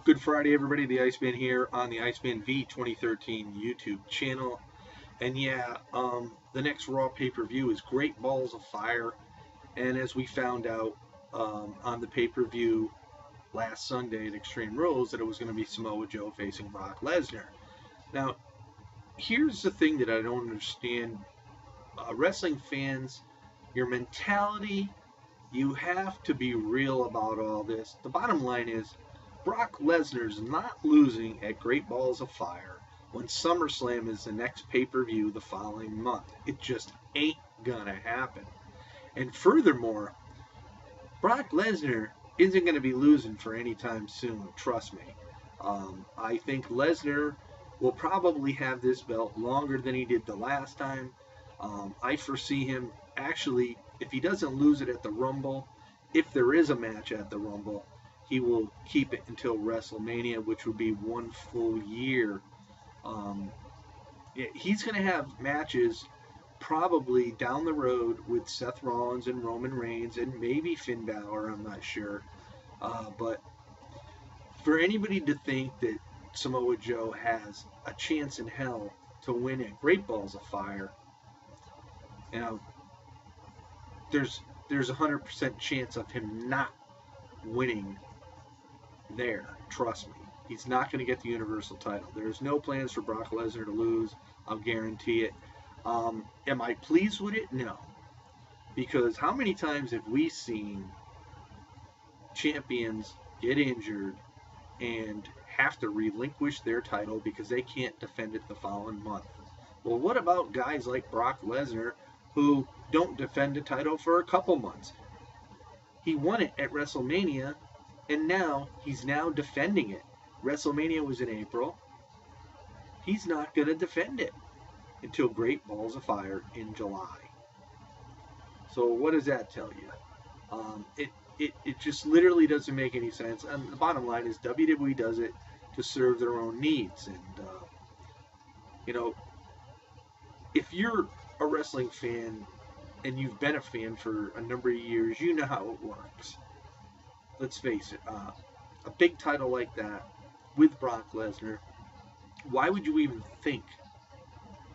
Good Friday, everybody. The Iceman here on the Iceman V 2013 YouTube channel. And yeah, the next Raw pay-per-view is Great Balls of Fire. And as we found out on the pay-per-view last Sunday at Extreme Rules, that it was going to be Samoa Joe facing Brock Lesnar. Now, here's the thing that I don't understand. Wrestling fans, your mentality, you have to be real about all this. The bottom line is, Brock Lesnar's not losing at Great Balls of Fire when SummerSlam is the next pay-per-view the following month. It just ain't gonna happen. And furthermore, Brock Lesnar isn't going to be losing for any time soon, trust me. I think Lesnar will probably have this belt longer than he did the last time. I foresee him actually, if he doesn't lose it at the Rumble, if there is a match at the Rumble, he will keep it until WrestleMania, which would be one full year. He's going to have matches probably down the road with Seth Rollins and Roman Reigns and maybe Finn Balor, I'm not sure. But for anybody to think that Samoa Joe has a chance in hell to win at Great Balls of Fire, you know, there's a 100% chance of him not winning there. Trust me. He's not going to get the Universal title. There's no plans for Brock Lesnar to lose. I'll guarantee it. Am I pleased with it? No. Because how many times have we seen champions get injured and have to relinquish their title because they can't defend it the following month? Well, what about guys like Brock Lesnar who don't defend a title for a couple months? He won it at WrestleMania, and now he's defending it. WrestleMania was in April. He's not going to defend it until Great Balls of Fire in July. So what does that tell you? It just literally doesn't make any sense. And the bottom line is WWE does it to serve their own needs. And, if you're a wrestling fan and you've been a fan for a number of years, you know how it works. Let's face it, a big title like that with Brock Lesnar, why would you even think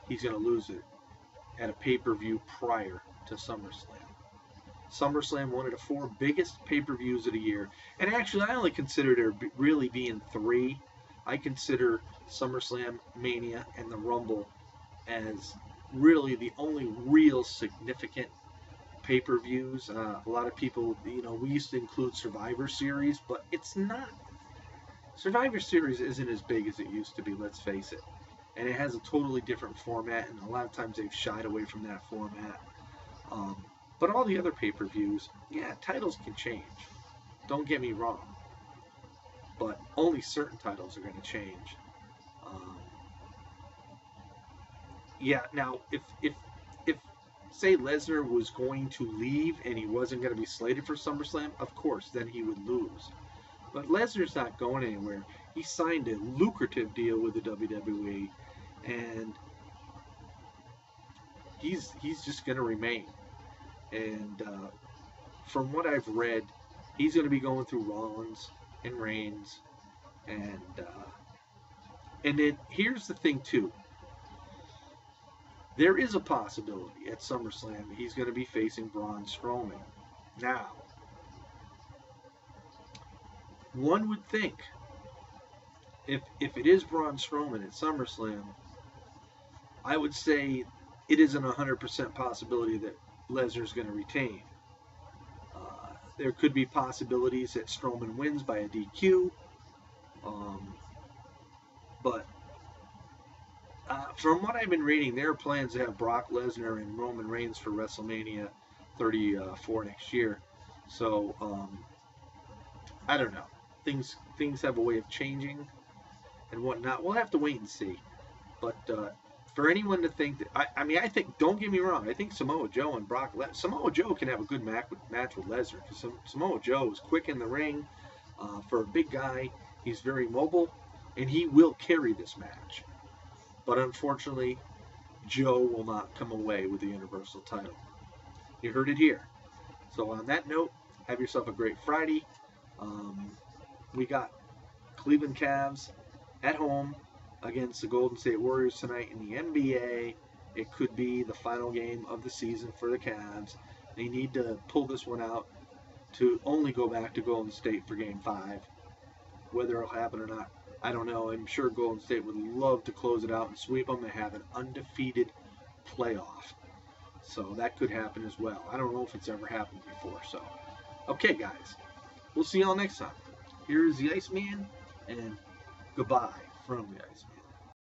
he's going to lose it at a pay-per-view prior to SummerSlam? SummerSlam, one of the 4 biggest pay-per-views of the year. And actually, I only consider there really being 3. I consider SummerSlam, Mania, and the Rumble as really the only real significant pay-per-views. A lot of people, we used to include Survivor Series, but it's not. Survivor Series isn't as big as it used to be, let's face it. And it has a totally different format, and a lot of times they've shied away from that format. But all the other pay-per-views, yeah, titles can change. Don't get me wrong. But only certain titles are going to change. Now, if say Lesnar was going to leave and he wasn't going to be slated for SummerSlam, of course, then he would lose. But Lesnar's not going anywhere. He signed a lucrative deal with the WWE, and he's just going to remain. And from what I've read, he's going to be going through Rollins and Reigns, and then here's the thing too. There is a possibility at SummerSlam he's going to be facing Braun Strowman. Now, one would think if it is Braun Strowman at SummerSlam, I would say it isn't 100% possibility that Lesnar's going to retain. There could be possibilities that Strowman wins by a DQ, but from what I've been reading, there are plans to have Brock Lesnar and Roman Reigns for WrestleMania 34 next year. So I don't know. Things have a way of changing and whatnot. We'll have to wait and see. But for anyone to think that, I think, don't get me wrong, I think Samoa Joe and Samoa Joe can have a good match with Lesnar, because Samoa Joe is quick in the ring. For a big guy, he's very mobile, and he will carry this match. But unfortunately, Joe will not come away with the Universal title. You heard it here. So on that note, have yourself a great Friday. We got Cleveland Cavs at home against the Golden State Warriors tonight in the NBA. It could be the final game of the season for the Cavs. They need to pull this one out to only go back to Golden State for Game 5. Whether it'll happen or not, I don't know. I'm sure Golden State would love to close it out and sweep them and have an undefeated playoff. So that could happen as well. I don't know if it's ever happened before. So, okay, guys. We'll see y'all next time. Here's the Iceman, and goodbye from the Iceman.